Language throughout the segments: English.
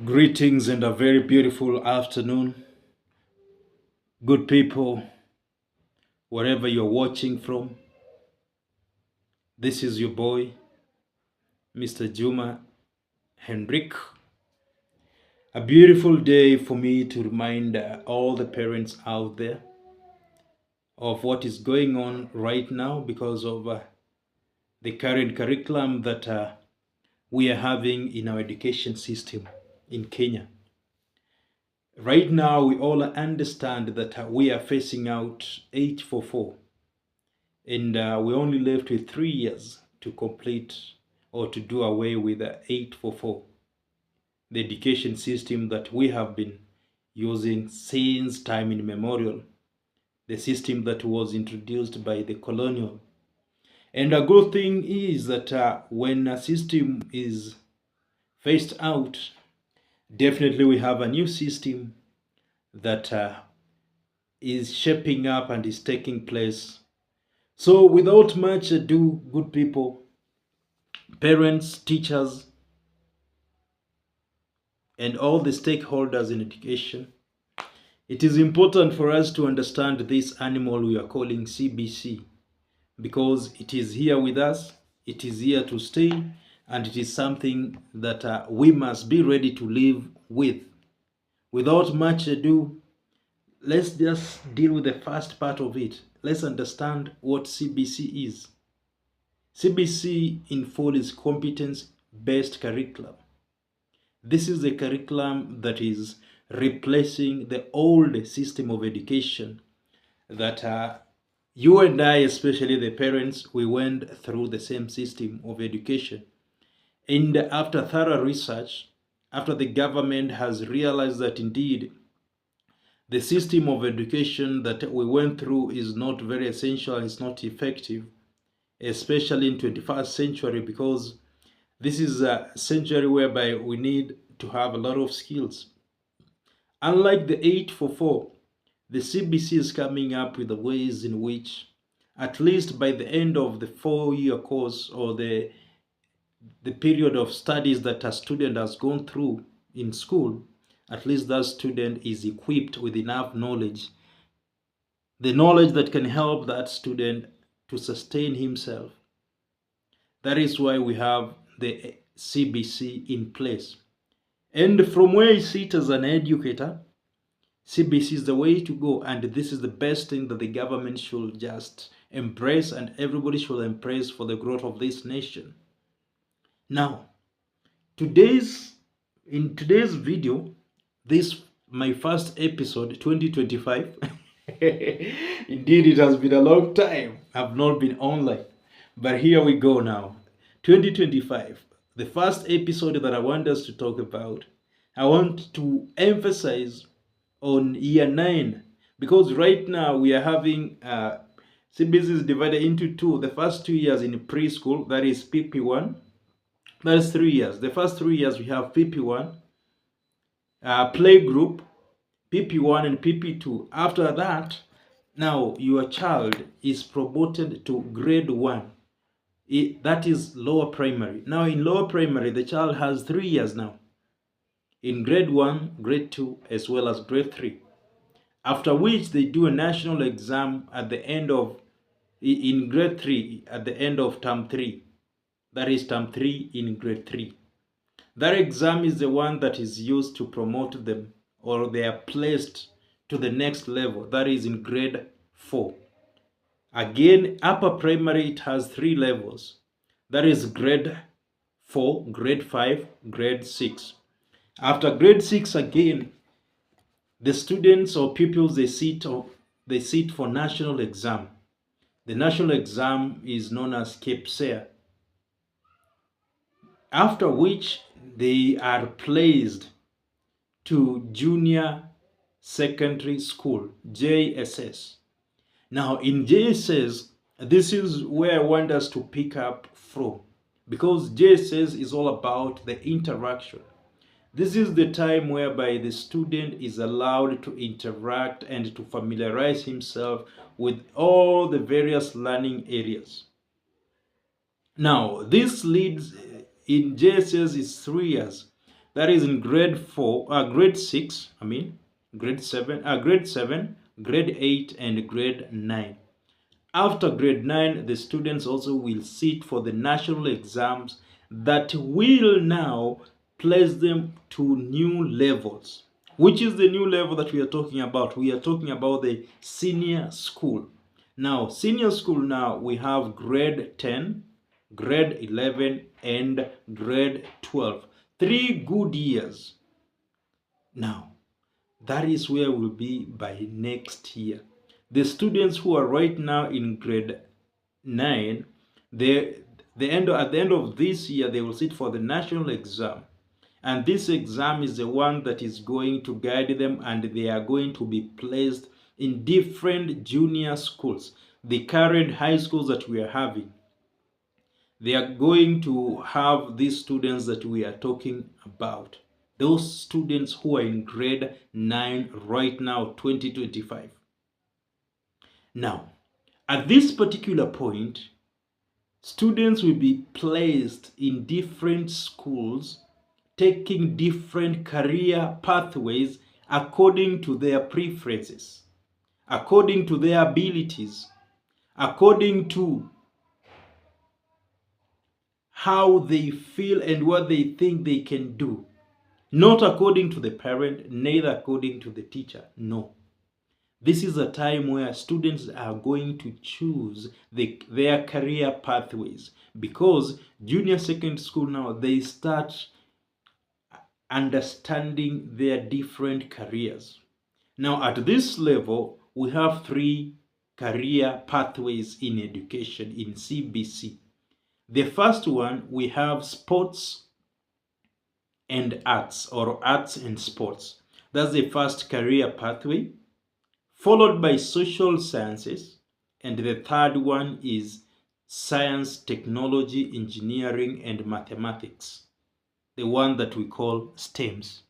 Greetings and a very beautiful afternoon, good people, wherever you're watching from. This is your boy, Mr. Juma Henrik. A beautiful day for me to remind all the parents out there of what is going on right now because of the current curriculum that we are having in our education system in Kenya. Right now, we all understand that we are facing out 844. And we're only left with 3 years to complete or to do away with the 844, the education system that we have been using since time immemorial, the system that was introduced by the colonial. And a good thing is that when a system is phased out, definitely we have a new system that is shaping up and is taking place. So without much ado, good people, parents, teachers, and all the stakeholders in education, it is important for us to understand this animal we are calling CBC because it is here with us, it is here to stay, and it is something that we must be ready to live with. Without much ado, let's just deal with the first part of it. Let's understand what CBC is. CBC in full is competence-based curriculum. This is a curriculum that is replacing the old system of education that you and I, especially the parents, we went through the same system of education. And after thorough research, after the government has realized that indeed the system of education that we went through is not very essential, it's not effective, especially in 21st century, because this is a century whereby we need to have a lot of skills. Unlike the 844, the CBC is coming up with the ways in which, at least by the end of the 4-year course or the period of studies that a student has gone through in school, at least that student is equipped with enough knowledge, the knowledge that can help that student to sustain himself. That is why we have the CBC in place. And from where I sit as an educator, CBC is the way to go, and this is the best thing that the government should just embrace and everybody should embrace for the growth of this nation. Now, in today's video, this my first episode 2025. Indeed, it has been a long time. I've not been online, but here we go now. 2025, the first episode that I want us to talk about. I want to emphasize on year 9 because right now we are having CBC is divided into two. The first 2 years in preschool, that is PP1. That's 3 years. The first 3 years we have PP1, play group, PP1 and PP2. After that, now your child is promoted to grade 1. That is lower primary. Now in lower primary, the child has 3 years now. In grade 1, grade 2, as well as grade 3. After which they do a national exam at the end of, in grade 3, at the end of term 3. That is term 3 in grade 3. That exam is the one that is used to promote them, or they are placed to the next level. That is in grade 4. Again, upper primary, it has 3 levels. That is grade 4, grade 5, grade 6. After grade 6 again, the students or pupils, they sit for national exam. The national exam is known as C.B.C. After which they are placed to junior secondary school, JSS. Now in JSS, this is where I want us to pick up from, because JSS is all about the interaction. This is the time whereby the student is allowed to interact and to familiarize himself with all the various learning areas. Now, this leads in JSS is 3 years. That is in grade 6, grade 7, grade 8, and grade 9. After grade 9, the students also will sit for the national exams that will now place them to new levels. Which is the new level that we are talking about? We are talking about the senior school. Now, senior school now, we have grade 10, grade 11, and grade 12. 3 good years. Now, that is where we'll be by next year. The students who are right now in grade 9, at the end of this year, they will sit for the national exam. And this exam is the one that is going to guide them, and they are going to be placed in different junior schools, the current high schools that we are having. They are going to have these students that we are talking about. Those students who are in grade 9 right now, 2025. Now, at this particular point, students will be placed in different schools, taking different career pathways according to their preferences, according to their abilities, according to how they feel and what they think they can do. Not according to the parent, neither according to the teacher. No. This is a time where students are going to choose their career pathways, because junior secondary school now, they start understanding their different careers. Now, at this level, we have 3 career pathways in education in C.B.C. The first one, we have sports and arts, or arts and sports. That's the first career pathway, followed by social sciences, and the third one is science, technology, engineering, and mathematics, the one that we call STEMs.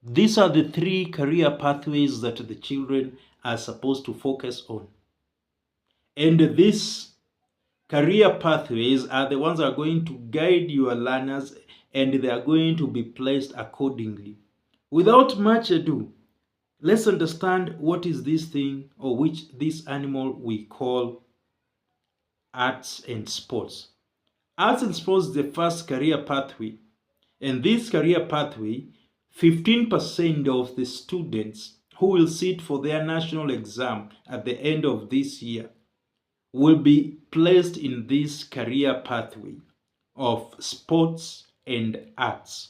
These are the 3 career pathways that the children are supposed to focus on. And these career pathways are the ones that are going to guide your learners, and they are going to be placed accordingly. Without much ado, let's understand what is this thing, or this animal we call arts and sports. Arts and sports is the first career pathway. And this career pathway, 15% of the students who will sit for their national exam at the end of this year will be placed in this career pathway of sports and arts,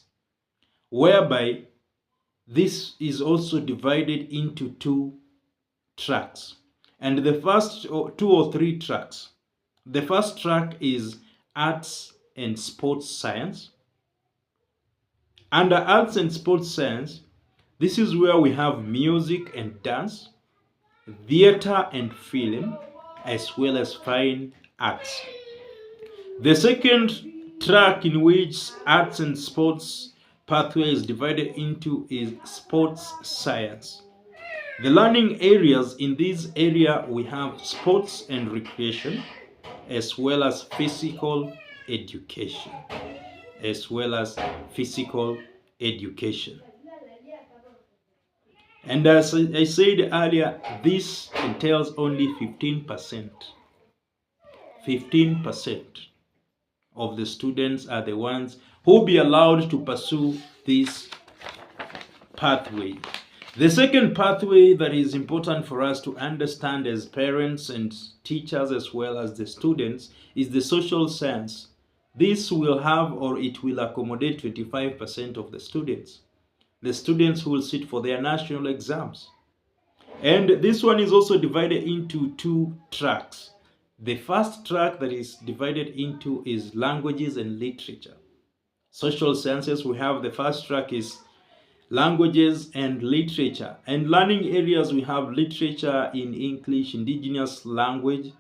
whereby this is also divided into 2 tracks. And the first 2 or 3 tracks, the first track is arts and sports science. Under arts and sports science, this is where we have music and dance, theater and film, as well as fine arts. The second track in which arts and sports pathway is divided into is sports science. The learning areas in this area, we have sports and recreation, as well as physical education. And as I said earlier, this entails only 15%. 15% of the students are the ones who will be allowed to pursue this pathway. The second pathway that is important for us to understand as parents and teachers, as well as the students, is the social science. This will have, or it will accommodate, 25% of the students who will sit for their national exams. And this one is also divided into 2 tracks. The first track that is divided into is languages and literature. Social sciences, we have the first track is languages and literature. And learning areas, we have literature in English, indigenous language,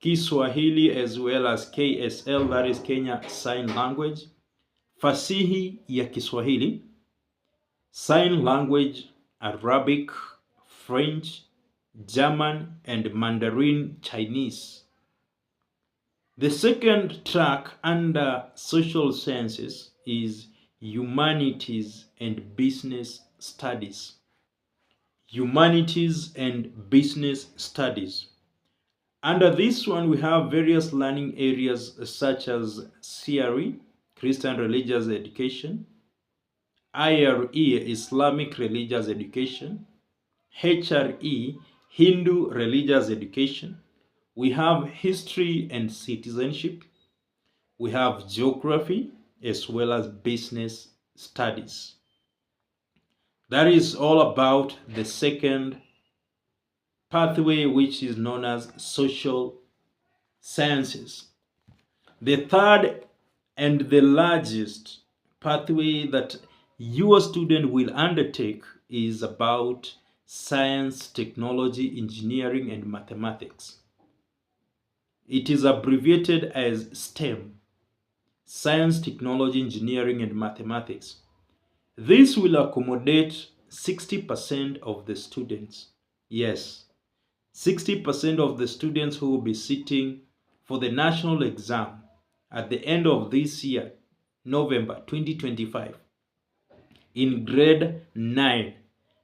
Kiswahili, as well as KSL, that is Kenya Sign Language, fasihi ya Kiswahili, sign language, Arabic, French, German, and Mandarin Chinese. The second track under social sciences is Humanities and Business Studies. Humanities and Business Studies. Under this one, we have various learning areas such as CRE, Christian Religious Education, IRE, Islamic Religious Education, HRE, Hindu Religious Education. We have History and Citizenship. We have Geography as well as Business Studies. That is all about the second pathway, which is known as Social Sciences. The third and the largest pathway that your student will undertake is about science, technology, engineering, and mathematics. It is abbreviated as STEM, science, technology, engineering, and mathematics. This will accommodate 60% of the students. Yes, 60% of the students who will be sitting for the national exam at the end of this year, November 2025, in grade 9.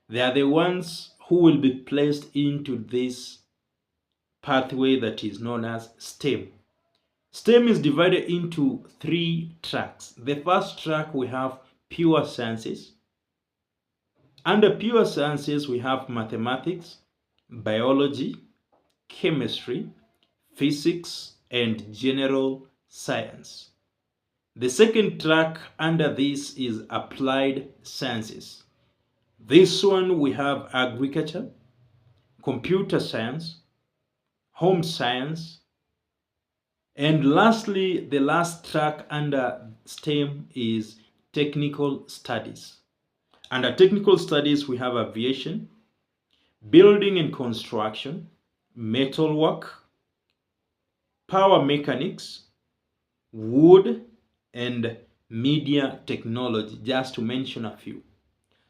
They are the ones who will be placed into this pathway that is known as STEM. STEM is divided into 3 tracks. The first track we have pure sciences. Under pure sciences, we have mathematics, biology, chemistry, physics, and general science. The second track under this is applied sciences. This one we have agriculture, computer science, home science, and lastly, the last track under STEM is technical studies. Under technical studies, we have aviation, building and construction, metalwork, power mechanics, wood, and media technology, just to mention a few.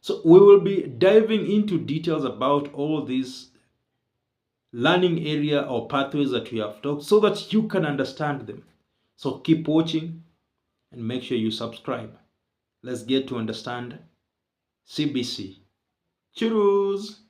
So we will be diving into details about all these learning area or pathways that we have talked so that you can understand them. So keep watching and make sure you subscribe. Let's get to understand CBC. Cheers!